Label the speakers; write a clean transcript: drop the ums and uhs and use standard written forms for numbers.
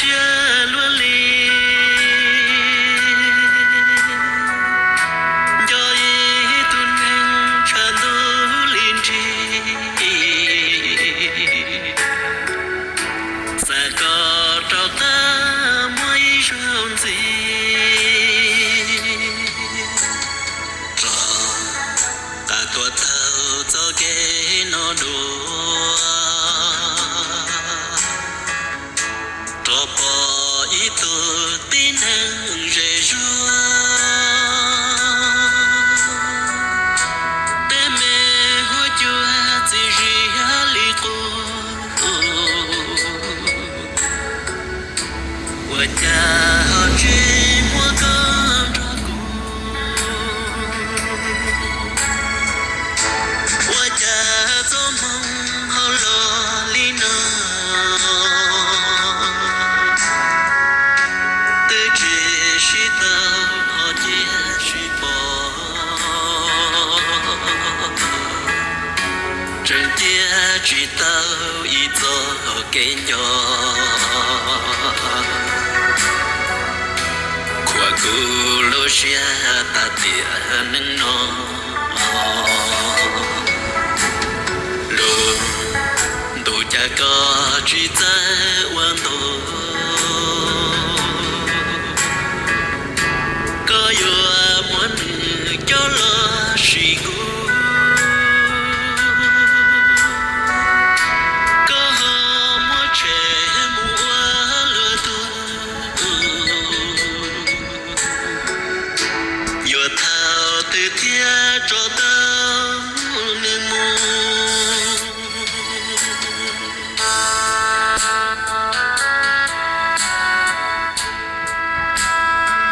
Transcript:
Speaker 1: chia luôn li cho ý tuân anh tràn đủ linh chi sẽ có trao ta mỗi chuyện gì cả tua thâu cho cái nó đùa cho bỏ ý tu tin hằng dễ dùa để mẹ hứa chúa chỉ riêng lý tu và cha họ chỉ mua con cho我家做梦好落里呢，对只是到好结是薄，真的知道一座给鸟，跨过路下大地能喏。đủ cha có chỉ ta